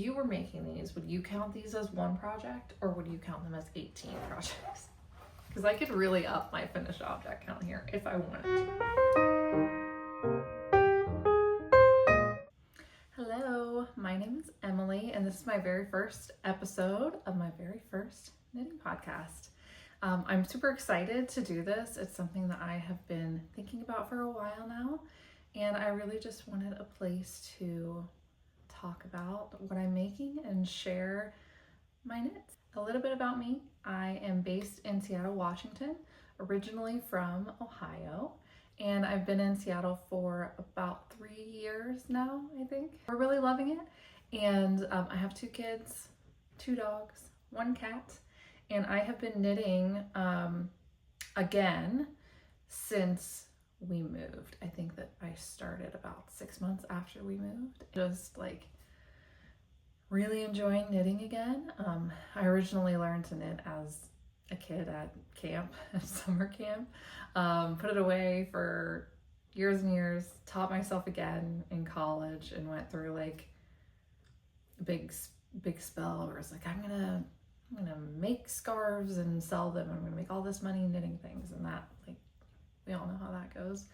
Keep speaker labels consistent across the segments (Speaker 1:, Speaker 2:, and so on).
Speaker 1: you were making these, would you count these as one project or would you count them as 18 projects? Because I could really up my finished object count here if I wanted to. Hello, my name is Emily, and this is my very first episode of my very first knitting podcast. I'm super excited to do this. It's something that I have been thinking about for a while now, and I really just wanted a place to talk about what I'm making and share my knits. A little bit about me. I am based in Seattle, Washington, originally from Ohio, and I've been in Seattle for about 3 years now, I think. We're really loving it, and I have 2 kids, 2 dogs, 1 cat, and I have been knitting again since we moved. I think that I started about 6 months after we moved. Just like really enjoying knitting again. I originally learned to knit as a kid at camp, at summer camp. Put it away for years and years, taught myself again in college, and went through like a big spell where it's like, I'm gonna make scarves and sell them. I'm gonna make all this money knitting things, and that, like, we all know how that goes.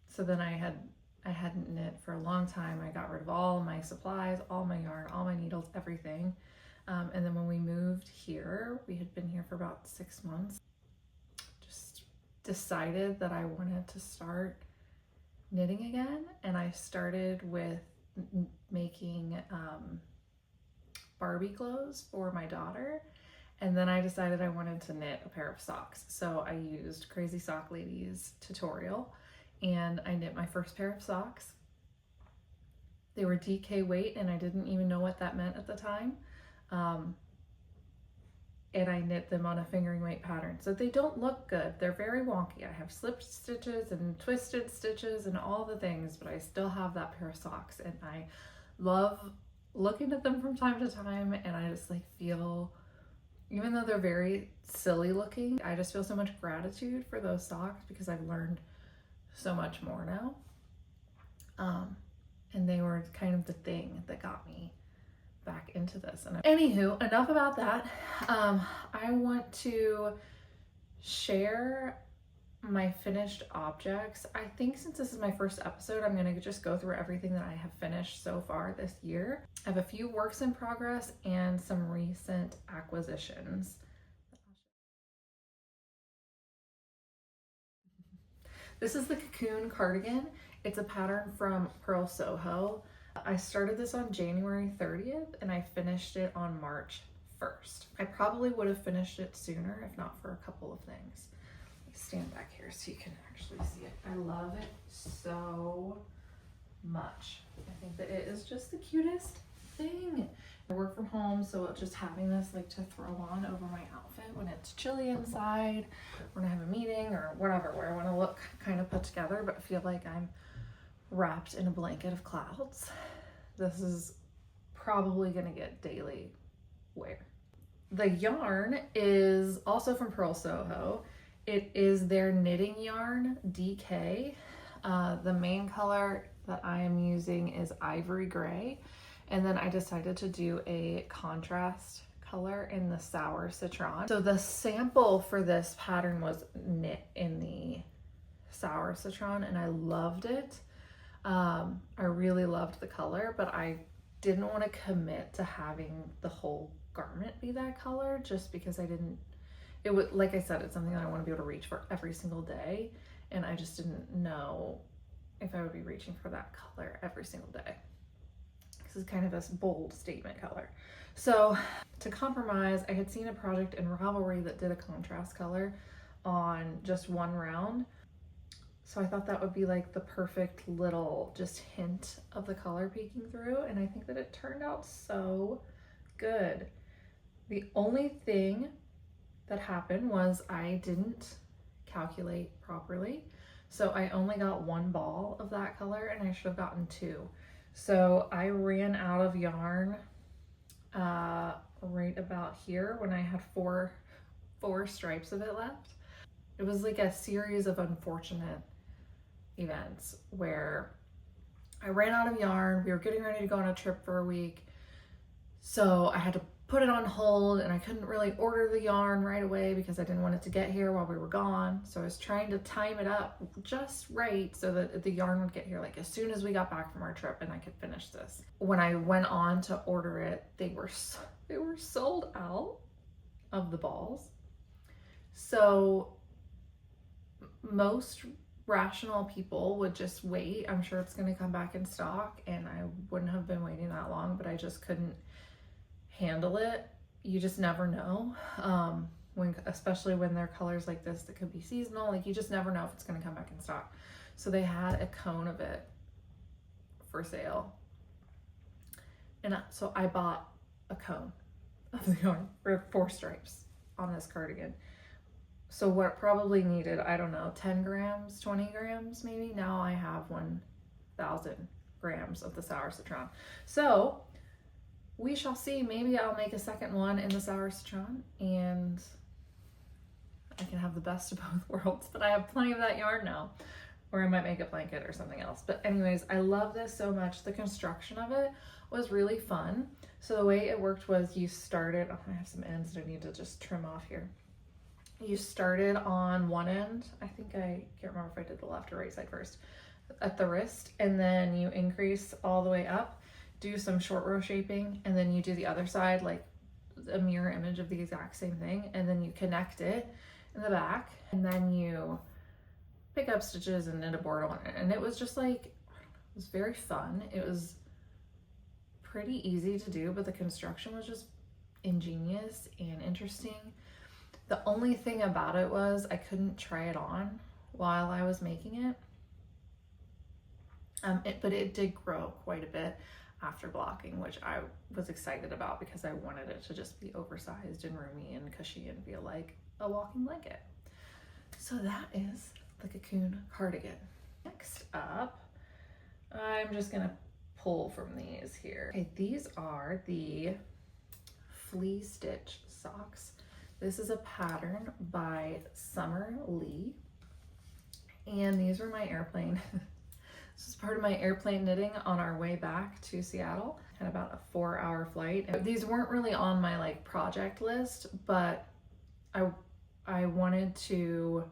Speaker 1: So then I hadn't knit for a long time. I got rid of all my supplies, all my yarn, all my needles, everything. And then when we moved here, we had been here for about 6 months, just decided that I wanted to start knitting again. And I started with making Barbie clothes for my daughter. And then I decided I wanted to knit a pair of socks. So I used Crazy Sock Lady's tutorial, and I knit my first pair of socks. They were DK weight, and I didn't even know what that meant at the time. And I knit them on a fingering weight pattern. So they don't look good. They're very wonky. I have slipped stitches and twisted stitches and all the things, but I still have that pair of socks, and I love looking at them from time to time, and I just like feel, even though they're very silly looking, I just feel so much gratitude for those socks because I've learned so much more now. And they were kind of the thing that got me back into this. And anywho, enough about that. I want to share my finished objects. I think since this is my first episode, I'm gonna just go through everything that I have finished so far this year. I have a few works in progress and some recent acquisitions. This is the Cocoon cardigan. It's a pattern from Purl Soho. I started this on January 30th and I finished it on March 1st. I probably would have finished it sooner if not for a couple of things. Stand back here so you can actually see it. I love it so much. I think that it is just the cutest thing. I work from home, so just having this like to throw on over my outfit when it's chilly inside, when I have a meeting or whatever, where I want to look kind of put together but feel like I'm wrapped in a blanket of clouds. This is probably gonna get daily wear. The yarn is also from Purl Soho. It is their knitting yarn, DK. The main color that I am using is ivory gray. And then I decided to do a contrast color in the sour citron. So the sample for this pattern was knit in the sour citron, and I loved it. I really loved the color, but I didn't want to commit to having the whole garment be that color just because it would, like I said, it's something that I want to be able to reach for every single day, and I just didn't know if I would be reaching for that color every single day. This is kind of a bold statement color. So to compromise, I had seen a project in Ravelry that did a contrast color on just one round. So I thought that would be like the perfect little just hint of the color peeking through, and I think that it turned out so good. The only thing that happened was I didn't calculate properly. So I only got 1 ball of that color and I should have gotten 2. So I ran out of yarn right about here when I had four stripes of it left. It was like a series of unfortunate events where I ran out of yarn. We were getting ready to go on a trip for a week. So I had to put it on hold, and I couldn't really order the yarn right away because I didn't want it to get here while we were gone. So I was trying to time it up just right so that the yarn would get here like as soon as we got back from our trip and I could finish this. When I went on to order it, they were sold out of the balls. So most rational people would just wait. I'm sure it's going to come back in stock, and I wouldn't have been waiting that long, but I just couldn't handle it. You just never know, especially when they're colors like this that could be seasonal. Like, you just never know if it's going to come back in stock. So they had a cone of it for sale, and so I bought a cone of the yarn for 4 stripes on this cardigan. So what probably needed, I don't know, 10 grams, 20 grams maybe. Now I have 1,000 grams of the sour citron. So we shall see. Maybe I'll make a second one in the sour citron, and I can have the best of both worlds. But I have plenty of that yarn now, or I might make a blanket or something else. But anyways, I love this so much. The construction of it was really fun. So the way it worked was you started, oh, I have some ends that I need to just trim off here. You started on one end. I think I can't remember if I did the left or right side first, at the wrist, and then you increase all the way up, do some short row shaping, and then you do the other side, like a mirror image of the exact same thing, and then you connect it in the back, and then you pick up stitches and knit a border on it. And it was just like, it was very fun. It was pretty easy to do, but the construction was just ingenious and interesting. The only thing about it was I couldn't try it on while I was making it. But it did grow quite a bit after blocking, which I was excited about because I wanted it to just be oversized and roomy and cushy and feel like a walking blanket. So that is the cocoon cardigan. Next up, I'm just gonna pull from these here. Okay, these are the flea stitch socks. This is a pattern by Summer Lee, and these were my airplane. This is part of my airplane knitting on our way back to Seattle. Had about a 4-hour flight. These weren't really on my like project list, but I wanted to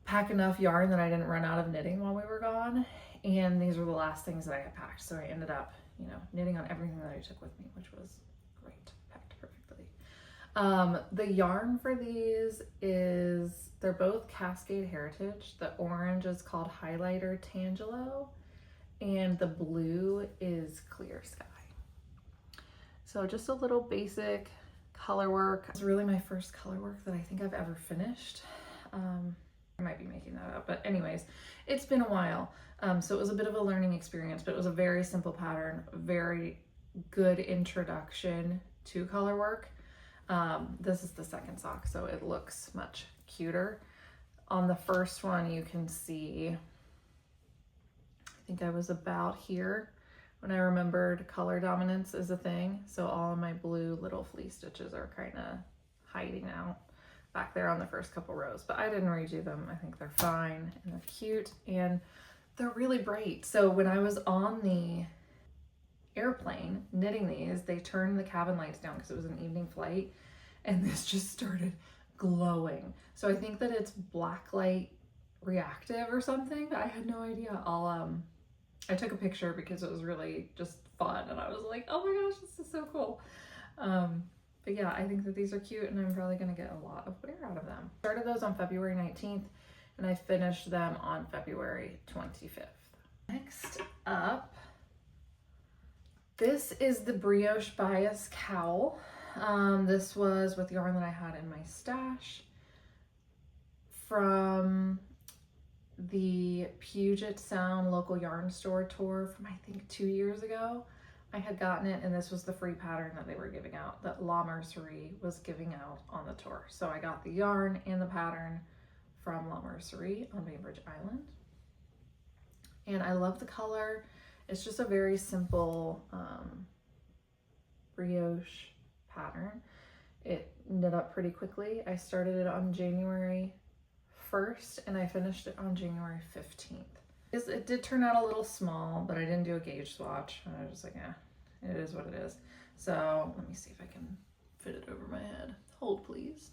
Speaker 1: pack enough yarn that I didn't run out of knitting while we were gone, and these were the last things that I had packed. So I ended up, you know, knitting on everything that I took with me, which was great. Packed perfectly. The yarn for these is, they're both Cascade Heritage. The orange is called Highlighter Tangelo, and the blue is Clear Sky. So just a little basic color work. It's really my first color work that I think I've ever finished. I might be making that up, but anyways, it's been a while. So it was a bit of a learning experience, but it was a very simple pattern, very good introduction to color work. This is the second sock, so it looks much cuter. On the first one, you can see, I think I was about here when I remembered color dominance is a thing. So all of my blue little flea stitches are kind of hiding out back there on the first couple rows, but I didn't redo them. I think they're fine, and they're cute, and they're really bright. So when I was on the airplane knitting these, they turned the cabin lights down because it was an evening flight, and this just started glowing. So I think that it's black light reactive or something. I had no idea. I took a picture because it was really just fun, and I was like, oh my gosh, this is so cool. But yeah, I think that these are cute, and I'm probably gonna get a lot of wear out of them. Started those on February 19th, and I finished them on February 25th. Next up, this is the Brioche Bias Cowl. This was with yarn that I had in my stash from the Puget Sound local yarn store tour from I think 2 years ago. I had gotten it, and this was the free pattern that they were giving out, that La Mercerie was giving out on the tour. So I got the yarn and the pattern from La Mercerie on Bainbridge Island. And I love the color. It's just a very simple brioche pattern. It knit up pretty quickly. I started it on January 1st, and I finished it on January 15th. It did turn out a little small, but I didn't do a gauge swatch. I was just like, it is what it is. So let me see if I can fit it over my head. Hold please.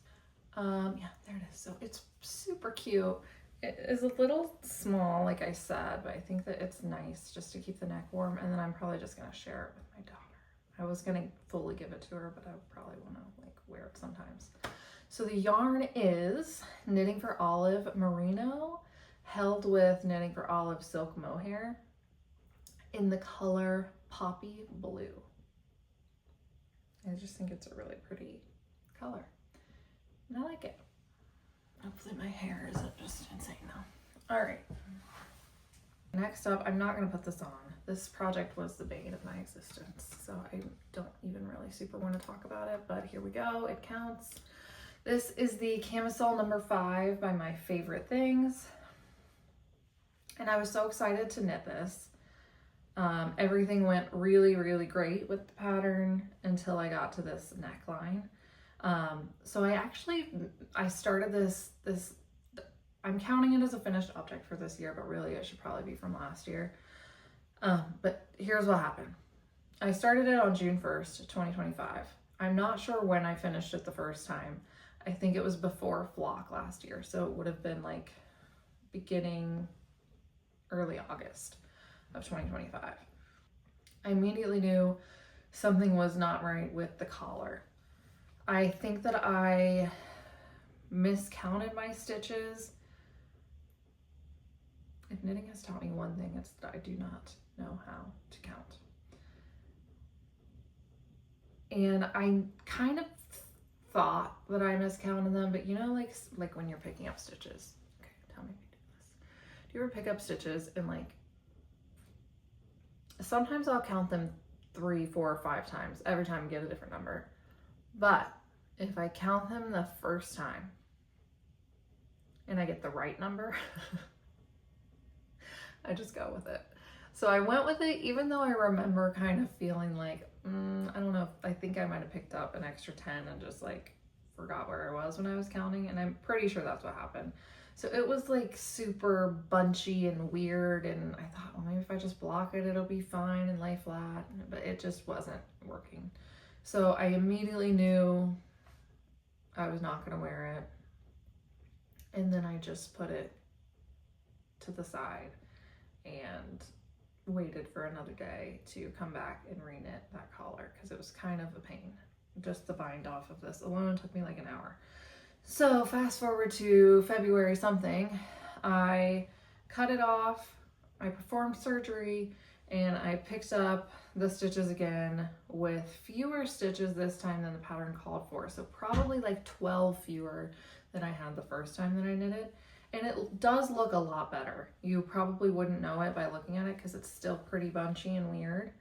Speaker 1: Yeah, there it is. So it's super cute. It is a little small, like I said, but I think that it's nice just to keep the neck warm. And then I'm probably just gonna share it with my daughter. I was gonna fully give it to her, but I would probably wanna like wear it sometimes. So the yarn is Knitting for Olive Merino, held with Knitting for Olive Silk Mohair in the color Poppy Blue. I just think it's a really pretty color, and I like it. Hopefully my hair isn't just insane now. All right. Next up, I'm not gonna put this on. This project was the bane of my existence, so I don't even really super want to talk about it, but here we go, it counts. This is the Camisole number 5 by My Favorite Things. And I was so excited to knit this. Everything went really, really great with the pattern until I got to this neckline. So I started this, I'm counting it as a finished object for this year, but really it should probably be from last year. But here's what happened. I started it on June 1st, 2025. I'm not sure when I finished it the first time. I think it was before Flock last year. So it would have been like beginning early August of 2025. I immediately knew something was not right with the collar. I think that I miscounted my stitches. If knitting has taught me one thing, it's that I do not know how to count. And I kind of thought that I miscounted them, but you know, like when you're picking up stitches. Okay, tell me if you do this. Do you ever pick up stitches and like, sometimes I'll count them 3, 4, or 5 times, every time I get a different number. But if I count them the first time and I get the right number, I just go with it. So I went with it, even though I remember kind of feeling like, I don't know, I think I might have picked up an extra 10 and just like forgot where I was when I was counting, and I'm pretty sure that's what happened. So it was like super bunchy and weird, and I thought, well, maybe if I just block it, it'll be fine and lay flat, but it just wasn't working. So I immediately knew I was not gonna wear it. And then I just put it to the side and waited for another day to come back and reknit that collar, because it was kind of a pain. Just the bind off of this alone took me like an hour. So fast forward to February something, I cut it off, I performed surgery, and I picked up the stitches again with fewer stitches this time than the pattern called for. So probably like 12 fewer than I had the first time that I knit it. And it does look a lot better. You probably wouldn't know it by looking at it because it's still pretty bunchy and weird.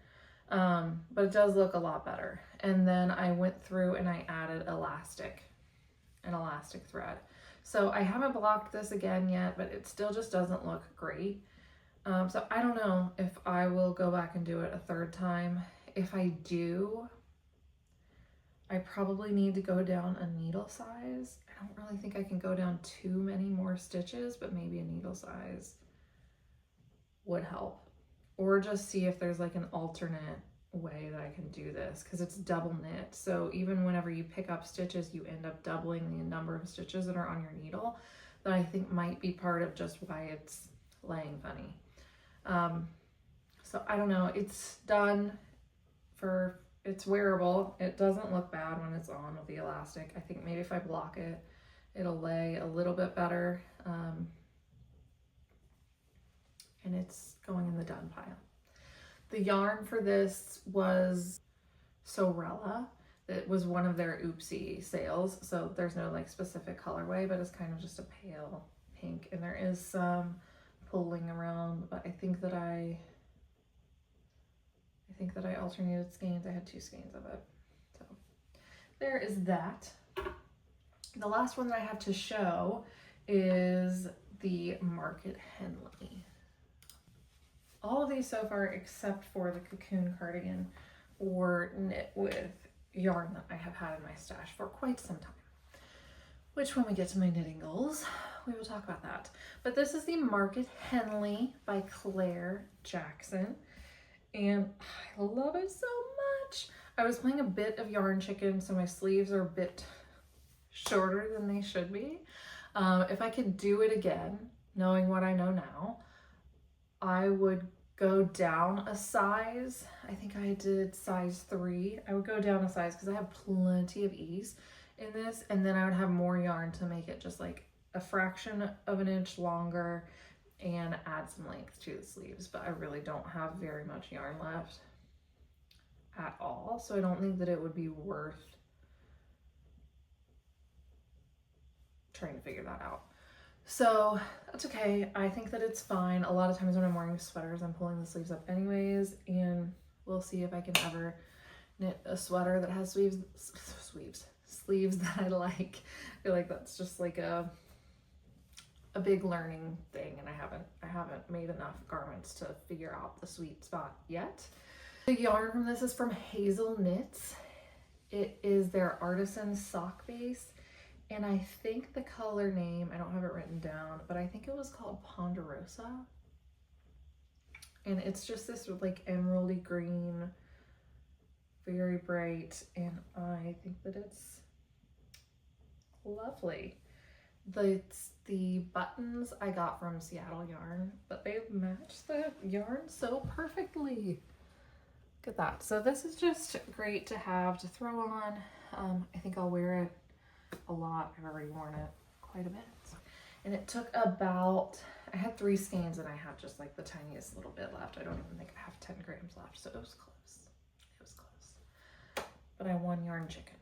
Speaker 1: But it does look a lot better. And then I went through and I added an elastic thread. So I haven't blocked this again yet, but it still just doesn't look great. So I don't know if I will go back and do it a third time. If I do, I probably need to go down a needle size. I don't really think I can go down too many more stitches, but maybe a needle size would help. Or just see if there's like an alternate way that I can do this, because it's double knit. So even whenever you pick up stitches, you end up doubling the number of stitches that are on your needle. That I think might be part of just why it's laying funny. So I don't know, it's done it's wearable. It doesn't look bad when it's on with the elastic. I think maybe if I block it, it'll lay a little bit better. And it's going in the done pile. The yarn for this was Sorella. It was one of their Oopsie sales. So there's no like specific colorway, but it's kind of just a pale pink. And there is some pulling around, but I think that I alternated skeins. I had 2 skeins of it. So there is that. The last one that I have to show is the Market Henley. All of these so far, except for the cocoon cardigan, were knit with yarn that I have had in my stash for quite some time. Which, when we get to my knitting goals, we will talk about that. But this is the Market Henley by Claire Jackson. And I love it so I was playing a bit of yarn chicken, so my sleeves are a bit shorter than they should be. If I could do it again, knowing what I know now, I would go down a size. I think I did size 3. I would go down a size because I have plenty of ease in this, and then I would have more yarn to make it just like a fraction of an inch longer and add some length to the sleeves. But I really don't have very much yarn left at all, so I don't think that it would be worth trying to figure that out. So that's okay. I think that it's fine. A lot of times when I'm wearing sweaters, I'm pulling the sleeves up anyways, and we'll see if I can ever knit a sweater that has sleeves that I like. I feel like that's just like a big learning thing, and I haven't made enough garments to figure out the sweet spot yet. The yarn from this is from Hazel Knits. It is their artisan sock base. And I think the color name, I don't have it written down, but I think it was called Ponderosa. And it's just this like emeraldy green, very bright, and I think that it's lovely. The buttons I got from Seattle Yarn, but they match the yarn so perfectly. Look at that. So this is just great to have to throw on. I think I'll wear it a lot. I've already worn it quite a bit. And it took about, I had 3 skeins and I have just like the tiniest little bit left. I don't even think I have 10 grams left, so it was close. It was close. But I won yarn chicken.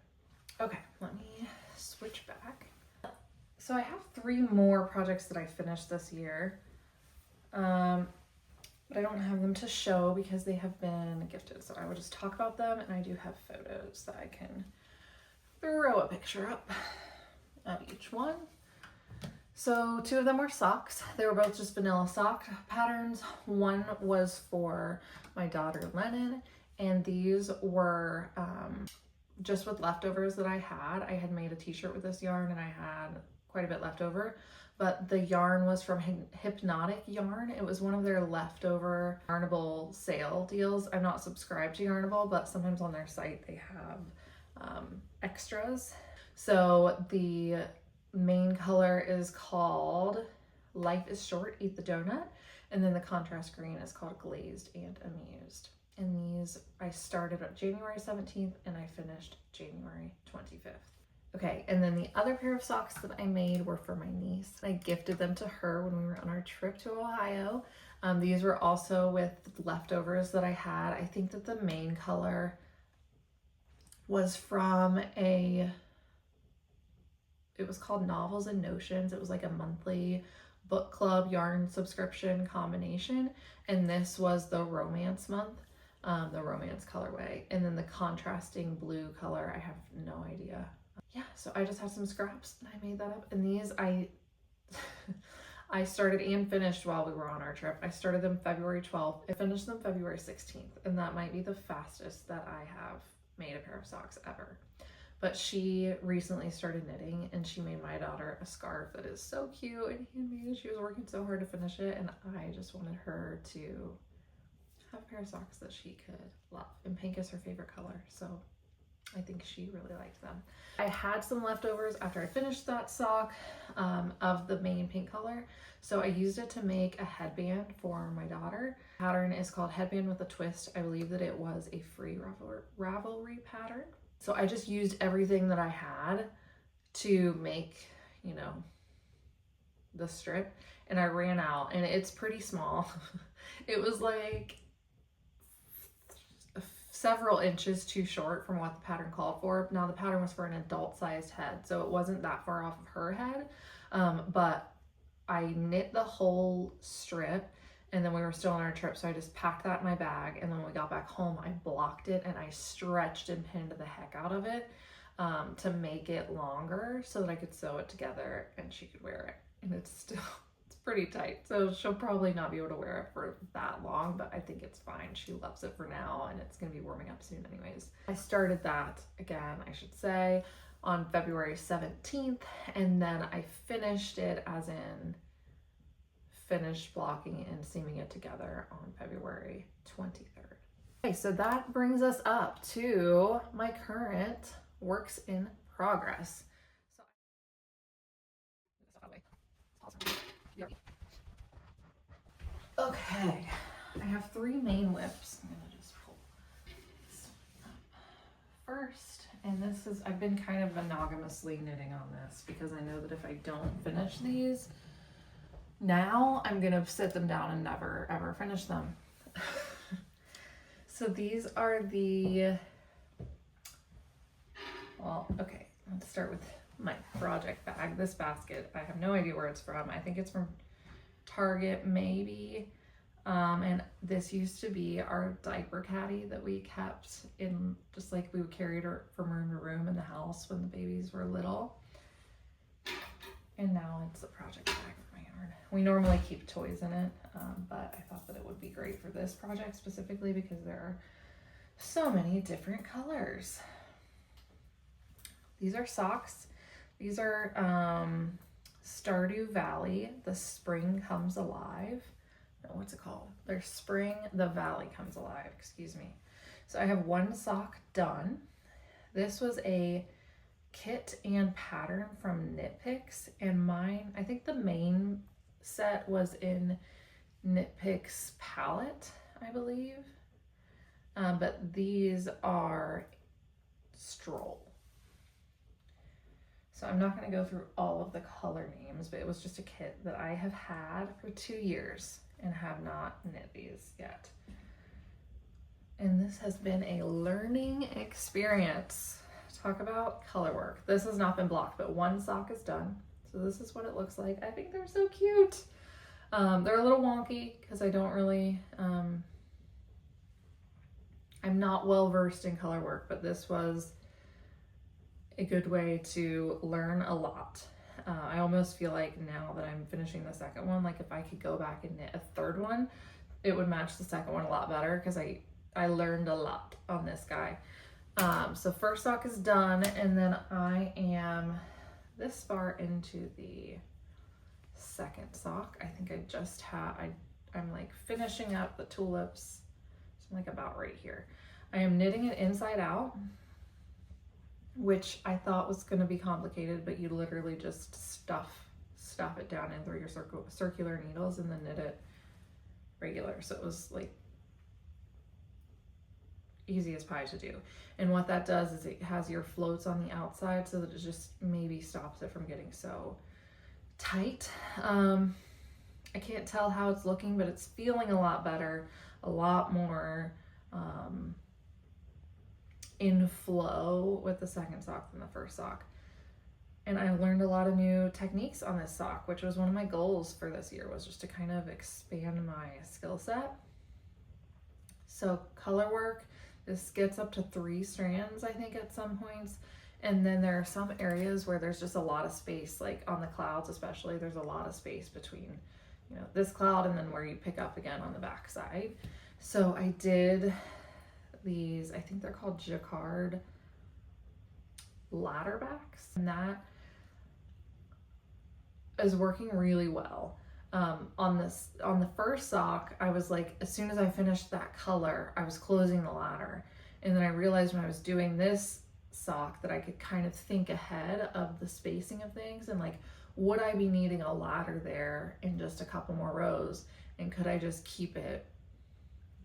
Speaker 1: Okay, let me switch back. So I have 3 more projects that I finished this year. But I don't have them to show because they have been gifted. So I will just talk about them, and I do have photos that I can throw a picture up of each one. So 2 of them were socks. They were both just vanilla sock patterns. One was for my daughter Lennon, and these were just with leftovers that I had. I had made a t-shirt with this yarn and I had quite a bit left over, but the yarn was from Hypnotic Yarn. It was one of their leftover Yarnable sale deals. I'm not subscribed to Yarnable, but sometimes on their site they have extras. So the main color is called Life is Short, Eat the Donut, and then the contrast green is called Glazed and Amused. And these I started on January 17th and I finished January 25th. Okay, and then the other pair of socks that I made were for my niece. I gifted them to her when we were on our trip to Ohio. These were also with leftovers that I had. I think that the main color was from it was called Novels and Notions. It was like a monthly book club yarn subscription combination. And this was the romance month, the romance colorway. And then the contrasting blue color, I have no idea. Yeah, so I just had some scraps and I made that up. And these I started and finished while we were on our trip. I started them February 12th. I finished them February 16th. And that might be the fastest that I have made a pair of socks ever. But she recently started knitting and she made my daughter a scarf that is so cute and handmade. She was working so hard to finish it, and I just wanted her to have a pair of socks that she could love. And pink is her favorite color, so I think she really liked them. I had some leftovers after I finished that sock of the main pink color, so I used it to make a headband for my daughter. The pattern is called Headband with a Twist. I believe that it was a free Ravelry pattern. So I just used everything that I had to make, you know, the strip, and I ran out, and it's pretty small. It was like several inches too short from what the pattern called for. Now the pattern was for an adult sized head, so it wasn't that far off of her head, but I knit the whole strip, and then we were still on our trip, so I just packed that in my bag, and then when we got back home I blocked it and I stretched and pinned the heck out of it to make it longer so that I could sew it together and she could wear it. And it's pretty tight, so she'll probably not be able to wear it for that long, but I think it's fine. She loves it for now, and it's gonna be warming up soon anyways. I started that again, I should say, on February 17th, and then I finished it, as in finished blocking and seaming it together, on February 23rd. Okay, so that brings us up to my current works in progress. Okay, I have 3 main WIPs. I'm gonna just pull this one up first, and this is, I've been kind of monogamously knitting on this because I know that if I don't finish these now, I'm gonna sit them down and never ever finish them. So these are the, well, okay, let's start with my project bag. This basket, I have no idea where it's from. I think it's from Target, maybe. And this used to be our diaper caddy that we kept in, just like we would carry it from room to room in the house when the babies were little. And now it's a project bag for my yarn. We normally keep toys in it, but I thought that it would be great for this project specifically because there are so many different colors. These are socks. These are Stardew Valley, The Spring Comes Alive. No, what's it called? There's Spring, The Valley Comes Alive, excuse me. So I have 1 sock done. This was a kit and pattern from Knit Picks, and mine, I think the main set was in Knit Picks palette, I believe. But these are Stroll. So I'm not going to go through all of the color names, but it was just a kit that I have had for 2 years and have not knit these yet. And this has been a learning experience. Talk about color work. This has not been blocked, but 1 sock is done. So this is what it looks like. I think they're so cute. They're a little wonky because I don't really, I'm not well versed in color work, but this was a good way to learn a lot. I almost feel like now that I'm finishing the second one, like if I could go back and knit a 3rd one, it would match the second one a lot better because I learned a lot on this guy. So first sock is done, and then I am this far into the second sock. I think I just have, I'm like finishing up the tulips. So I'm like about right here. I am knitting it inside out, which I thought was going to be complicated, but you literally just stuff it down in through your circular needles and then knit it regular. So it was like easy as pie to do. And what that does is it has your floats on the outside so that it just maybe stops it from getting so tight. I can't tell how it's looking, but it's feeling a lot better, a lot more in flow with the second sock than the first sock. And I learned a lot of new techniques on this sock, which was one of my goals for this year, was just to kind of expand my skill set. So color work, this gets up to 3 strands, I think, at some points. And then there are some areas where there's just a lot of space, like on the clouds especially, there's a lot of space between, you know, this cloud and then where you pick up again on the back side. So I did these, I think they're called jacquard ladder backs, and that is working really well. On the first sock, I was like, as soon as I finished that color, I was closing the ladder. And then I realized when I was doing this sock that I could kind of think ahead of the spacing of things and like, would I be needing a ladder there in just a couple more rows? And could I just keep it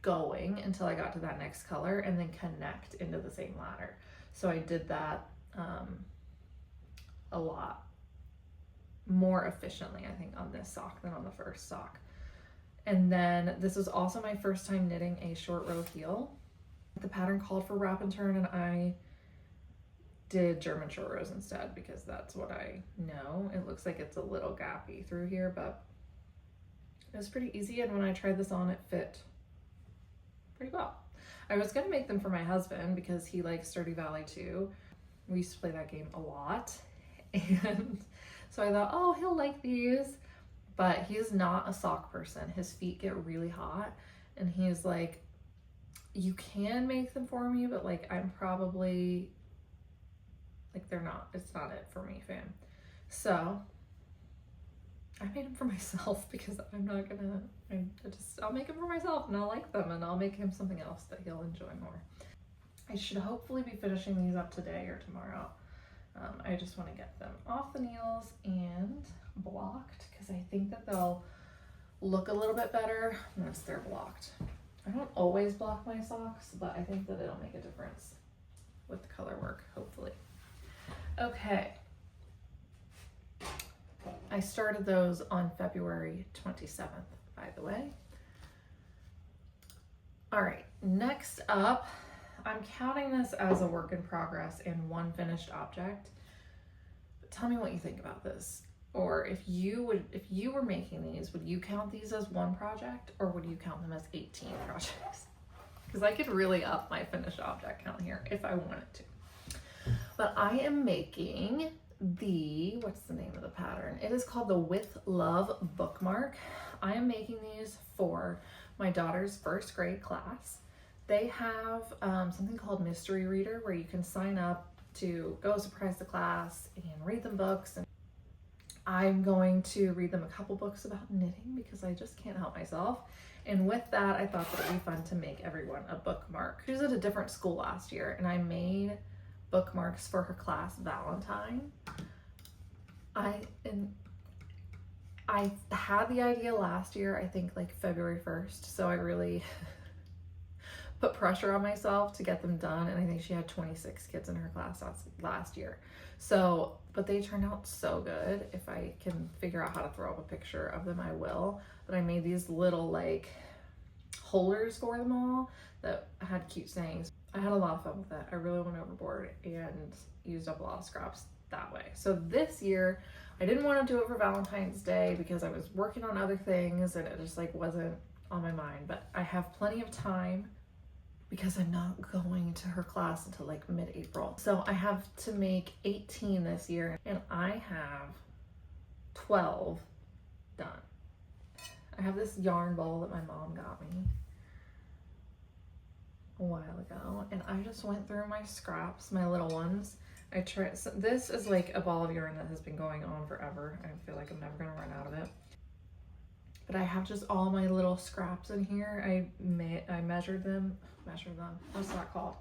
Speaker 1: going until I got to that next color and then connect into the same ladder? So I did that a lot more efficiently, I think, on this sock than on the first sock. And then this was also my first time knitting a short row heel. The pattern called for wrap and turn, and I did German short rows instead because that's what I know. It looks like it's a little gappy through here, but it was pretty easy, and when I tried this on, it fit pretty well. I was gonna make them for my husband because he likes Stardew Valley too. We used to play that game a lot, and so I thought, oh, he'll like these, but he's not a sock person. His feet get really hot, and he's like, you can make them for me, but like, I'm probably, like, it's not it for me, fam. So I made them for myself because I'm not gonna, I'll make them for myself and I'll like them, and I'll make him something else that he'll enjoy more. I should hopefully be finishing these up today or tomorrow. I just want to get them off the needles and blocked because I think that they'll look a little bit better once they're blocked. I don't always block my socks, but I think that it'll make a difference with the color work, hopefully. Okay. I started those on February 27th, by the way. All right, next up, I'm counting this as a work in progress and one finished object. But tell me what you think about this. Or if you were making these, would you count these as one project, or would you count them as 18 projects? Because I could really up my finished object count here if I wanted to. But I am making what's the name of the pattern? It is called the With Love bookmark. I am making these for my daughter's first grade class. They have something called Mystery Reader where you can sign up to go surprise the class and read them books. And I'm going to read them a couple books about knitting because I just can't help myself. And with that, I thought that it'd be fun to make everyone a bookmark. She was at a different school last year, and I made bookmarks for her class Valentine. I had the idea last year, I think like February 1st, so I really put pressure on myself to get them done, and I think she had 26 kids in her class last year. So, but they turned out so good. If I can figure out how to throw up a picture of them, I will. But I made these little like holders for them all that had cute sayings. I had a lot of fun with it. I really went overboard and used up a lot of scraps that way. So this year, I didn't want to do it for Valentine's Day because I was working on other things and it just like wasn't on my mind. But I have plenty of time because I'm not going to her class until like mid-April. So I have to make 18 this year, and I have 12 done. I have this yarn bowl that my mom got me a while ago, and I just went through my scraps, my little ones. So this is like a ball of yarn that has been going on forever. I feel like I'm never gonna run out of it. But I have just all my little scraps in here. I measured them. What's that called?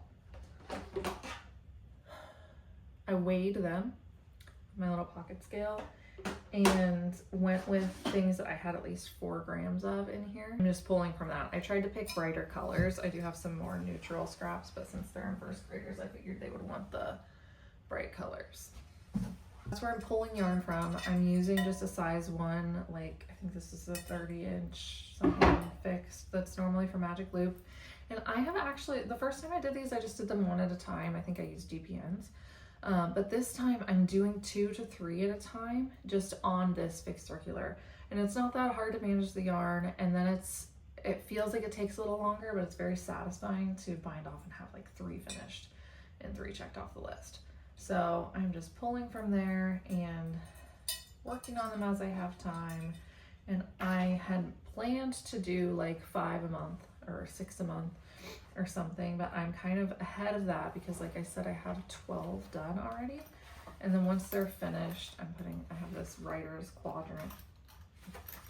Speaker 1: I weighed them, my little pocket scale, and went with things that I had at least 4 grams of in here. I'm just pulling from that. I tried to pick brighter colors. I do have some more neutral scraps, but since they're in first graders, I figured they would want the bright colors. That's where I'm pulling yarn from. I'm using just a size 1, like I think this is a 30-inch something fixed that's normally for Magic Loop. And I have actually, the first time I did these, I just did them one at a time. I think I used GPNs. But this time I'm doing 2 to 3 at a time just on this fixed circular. And it's not that hard to manage the yarn. And then it feels like it takes a little longer, but it's very satisfying to bind off and have like 3 finished and 3 checked off the list. So I'm just pulling from there and working on them as I have time. And I had planned to do like 5 a month or 6 a month or something, but I'm kind of ahead of that because like I said, I have 12 done already. And then once they're finished, I have this writer's quadrant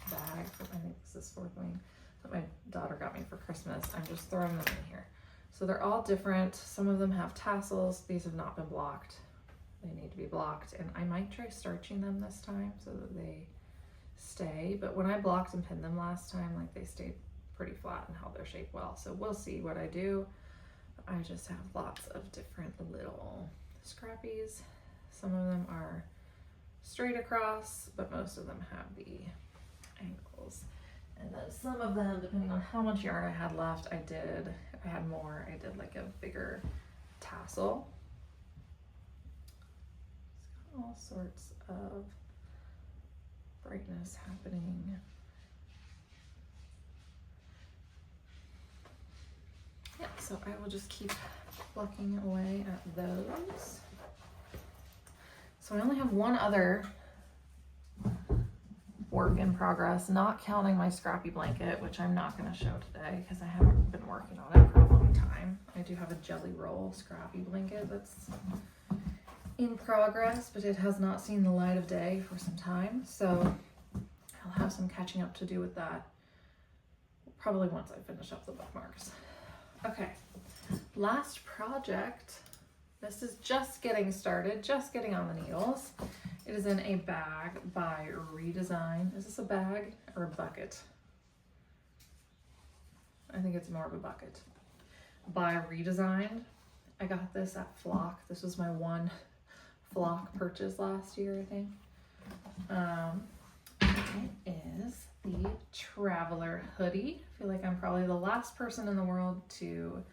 Speaker 1: bag, I think this is 4th wing, that my daughter got me for Christmas. I'm just throwing them in here. So they're all different. Some of them have tassels. These have not been blocked. They need to be blocked. And I might try starching them this time so that they stay. But when I blocked and pinned them last time, like they stayed pretty flat and held their shape well. So we'll see what I do. I just have lots of different little scrappies. Some of them are straight across, but most of them have the angles. And then some of them, depending on how much yarn I had left, if I had more, I did like a bigger tassel. It's got all sorts of brightness happening. Yeah, so I will just keep plucking away at those. So I only have one other work in progress, not counting my scrappy blanket, which I'm not going to show today because I haven't been working on it for a long time. I do have a jelly roll scrappy blanket that's in progress, but it has not seen the light of day for some time. So I'll have some catching up to do with that. Probably once I finish up the bookmarks. Okay, last project. This is just getting started, just getting on the needles. It is in a bag by Redesign. Is this a bag or a bucket? I think it's more of a bucket. By Redesigned. I got this at Flock. This was my one Flock purchase last year, I think. It is the Traveler hoodie. I feel like I'm probably the last person in the world to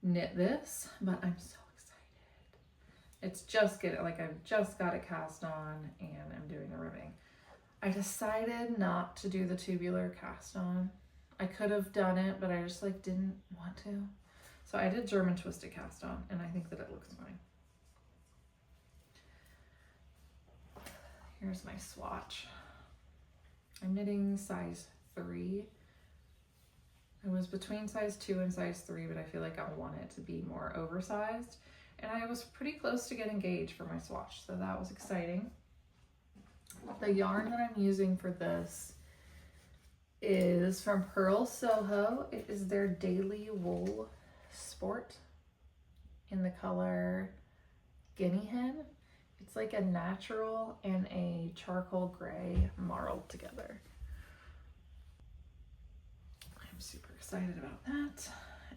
Speaker 1: knit this, but I'm so excited. It's just I've just got it cast on and I'm doing the ribbing. I decided not to do the tubular cast on. I could have done it, but I just didn't want to. So I did German twisted cast on, and I think that it looks fine. Here's my swatch. I'm knitting size 3. I was between size 2 and size 3, but I feel like I want it to be more oversized. And I was pretty close to getting gauge for my swatch, so that was exciting. The yarn that I'm using for this is from Pearl Soho. It is their Daily Wool Sport in the color Guinea Hen. It's like a natural and a charcoal gray marled together. I'm super excited about that.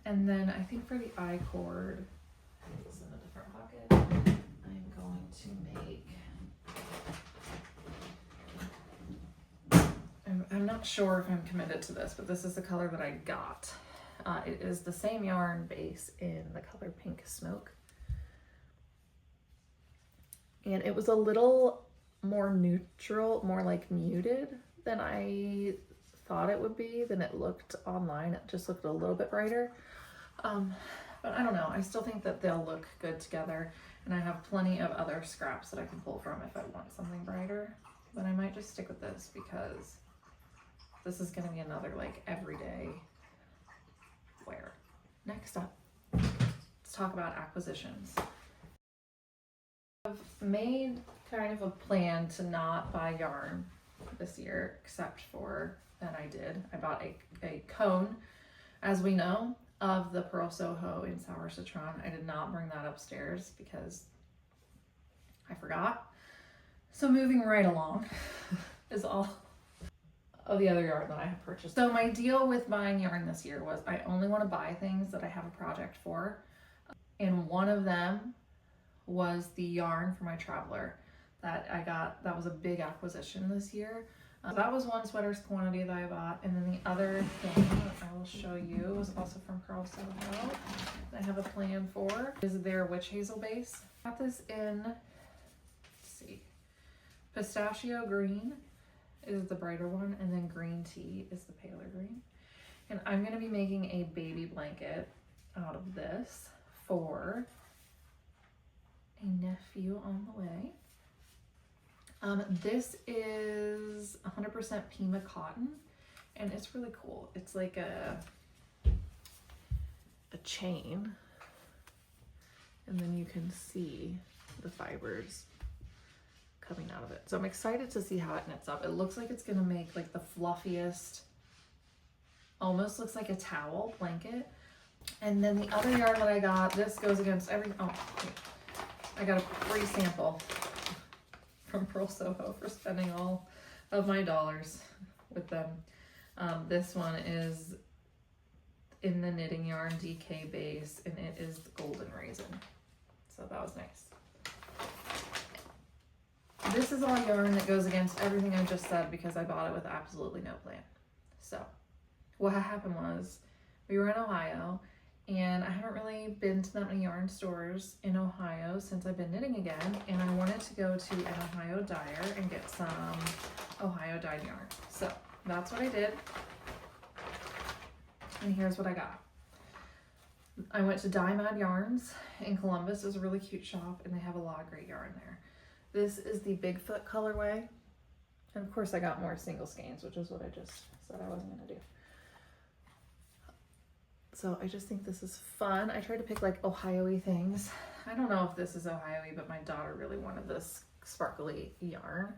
Speaker 1: And then I think for the I-cord, this is in a different bucket, I'm going to make, I'm not sure if I'm committed to this, but this is the color that I got. It is the same yarn base in the color Pink Smoke. And it was a little more neutral, more muted than I thought it would be, than it looked online. It just looked a little bit brighter. But I don't know, I still think that they'll look good together. And I have plenty of other scraps that I can pull from if I want something brighter. But I might just stick with this because this is gonna be another everyday wear. Next up, let's talk about acquisitions. I've made kind of a plan to not buy yarn this year, except for that I bought a cone, as we know, of the Pearl Soho in Sour Citron. I did not bring that upstairs because I forgot. So moving right along is all of the other yarn that I have purchased. So my deal with buying yarn this year was I only want to buy things that I have a project for. And one of them was the yarn for my Traveler that I got. That was a big acquisition this year. That was one sweater's quantity that I bought. And then the other thing I will show you was also from Pearl Soho that I have a plan for is their Witch Hazel base. I got this in, let's see, pistachio green is the brighter one, and then green tea is the paler green. And I'm going to be making a baby blanket out of this for a nephew on the way. This is 100% Pima cotton, and it's really cool. It's like a chain, and then you can see the fibers coming out of it. So I'm excited to see how it knits up. It looks like it's gonna make the fluffiest, almost looks like a towel blanket. And then the other yarn that I got, this goes against every, oh, I got a free sample from Pearl Soho for spending all of my dollars with them. This one is in the knitting yarn DK base, and it is the Golden Raisin. So that was nice. This is all yarn that goes against everything I just said because I bought it with absolutely no plan. So what happened was we were in Ohio, and I haven't really been to that many yarn stores in Ohio since I've been knitting again, and I wanted to go to an Ohio dyer and get some Ohio dyed yarn. So that's what I did, and here's what I got. I went to Dye Mad Yarns in Columbus. It's a really cute shop, and they have a lot of great yarn there. This is the Bigfoot colorway, and of course I got more single skeins, which is what I just said I wasn't gonna do. So I just think this is fun. I tried to pick Ohio-y things. I don't know if this is Ohio-y, but my daughter really wanted this sparkly yarn.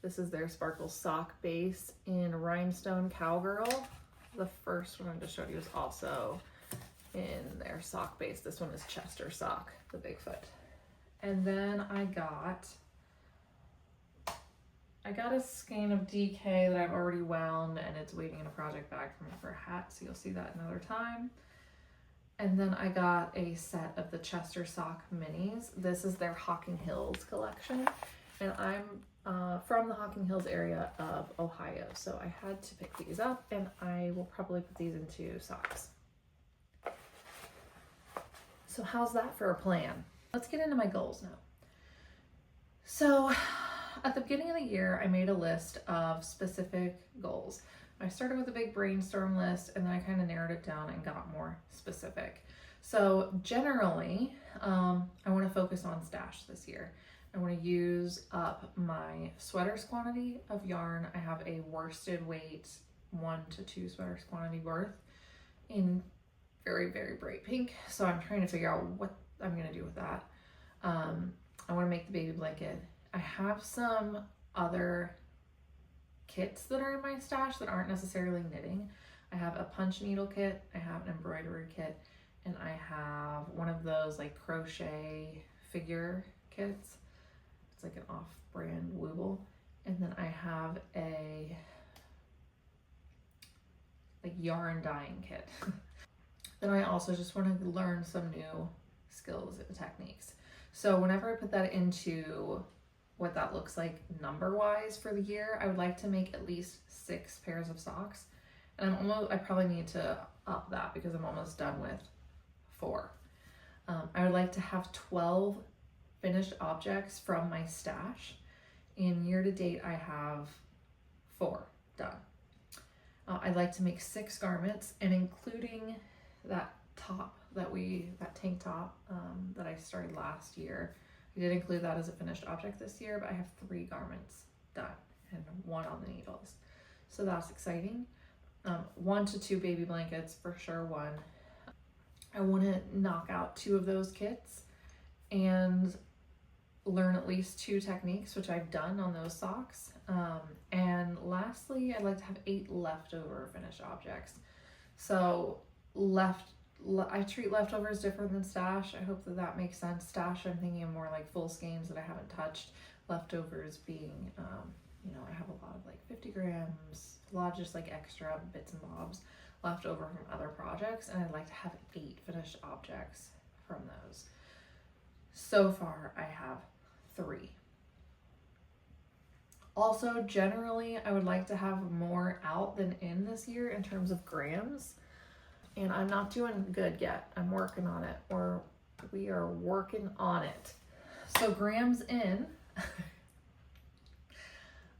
Speaker 1: This is their sparkle sock base in Rhinestone Cowgirl. The first one I just showed you is also in their sock base. This one is Chester sock, the Bigfoot. And then I got a skein of DK that I've already wound, and it's waiting in a project bag for me for a hat, so you'll see that another time. And then I got a set of the Chester sock minis. This is their Hocking Hills collection, and I'm from the Hocking Hills area of Ohio, so I had to pick these up, and I will probably put these into socks. So how's that for a plan? Let's get into my goals now. So at the beginning of the year, I made a list of specific goals. I started with a big brainstorm list, and then I kind of narrowed it down and got more specific. So generally, I want to focus on stash this year. I want to use up my sweaters quantity of yarn. I have a worsted weight 1 to 2 sweaters quantity worth in very, very bright pink. So I'm trying to figure out what I'm going to do with that. I want to make the baby blanket. I have some other kits that are in my stash that aren't necessarily knitting. I have a punch needle kit, I have an embroidery kit, and I have one of those like crochet figure kits. It's like an off-brand Wooble. And then I have a like yarn dyeing kit. Then I also just want to learn some new skills and techniques. So whenever I put that into what that looks like number-wise for the year, I would like to make at least 6 pairs of socks. And I probably need to up that because I'm almost done with 4. I would like to have 12 finished objects from my stash. In year to date, I have 4 done. I'd like to make 6 garments, and including that top that tank top that I started last year. I did include that as a finished object this year, but I have 3 garments done and 1 on the needles. So that's exciting. 1 to 2 baby blankets, for sure 1. I want to knock out 2 of those kits and learn at least 2 techniques, which I've done on those socks. And lastly, I'd like to have 8 leftover finished objects. So I treat leftovers different than stash. I hope that makes sense. Stash, I'm thinking of more like full skeins that I haven't touched. Leftovers being, I have a lot of like 50 grams, a lot of just like extra bits and bobs left over from other projects, and I'd like to have 8 finished objects from those. So far, I have 3. Also, generally, I would like to have more out than in this year in terms of grams. And I'm not doing good yet. I'm working on it, or we are working on it. So grams in,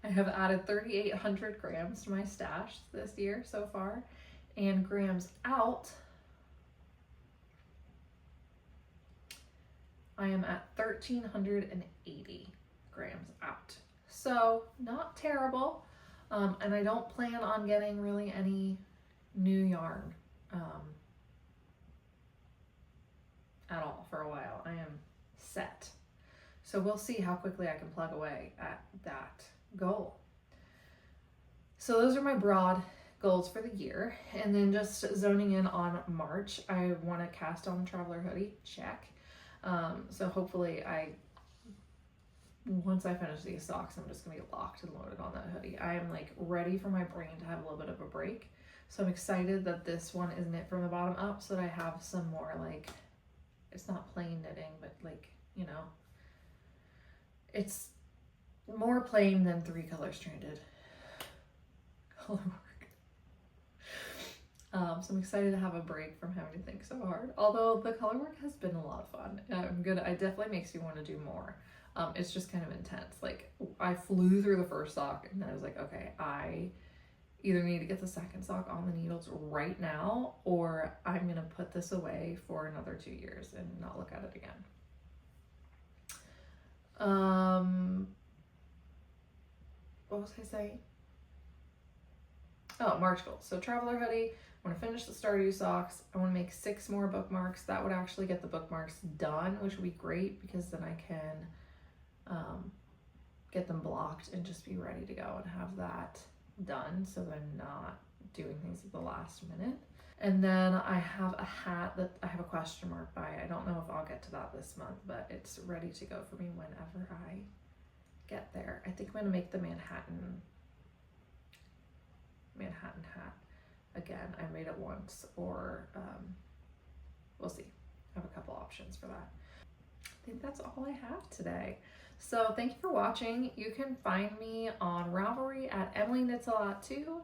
Speaker 1: I have added 3,800 grams to my stash this year so far. And grams out, I am at 1,380 grams out. So not terrible. And I don't plan on getting really any new yarn at all for a while. I am set. So we'll see how quickly I can plug away at that goal. So those are my broad goals for the year. And then just zoning in on March, I want to cast on Traveler hoodie, check. So hopefully once I finish these socks, I'm just gonna get locked and loaded on that hoodie. I am like ready for my brain to have a little bit of a break. So I'm excited that this one is knit from the bottom up so that I have some more like, it's not plain knitting, but like, it's more plain than 3 color stranded color work. So I'm excited to have a break from having to think so hard. Although the color work has been a lot of fun. It definitely makes you want to do more. It's just kind of intense. Like I flew through the first sock and then I was like, okay, I either need to get the second sock on the needles right now, or I'm gonna put this away for another 2 years and not look at it again. What was I saying? Oh, March goals. So Traveler hoodie, I want to finish the Stardew socks. I want to make 6 more bookmarks. That would actually get the bookmarks done, which would be great because then I can get them blocked and just be ready to go and have that done so that I'm not doing things at the last minute. And then I have a hat that I have a question mark by. I don't know if I'll get to that this month, but it's ready to go for me whenever I get there. I think I'm gonna make the Manhattan hat again. I made it once, or we'll see. I have a couple options for that. I think that's all I have today. So thank you for watching. You can find me on Ravelry at Emily Knits a Lot too,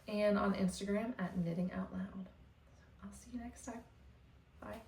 Speaker 1: and on Instagram at Knitting Out Loud. I'll see you next time. Bye.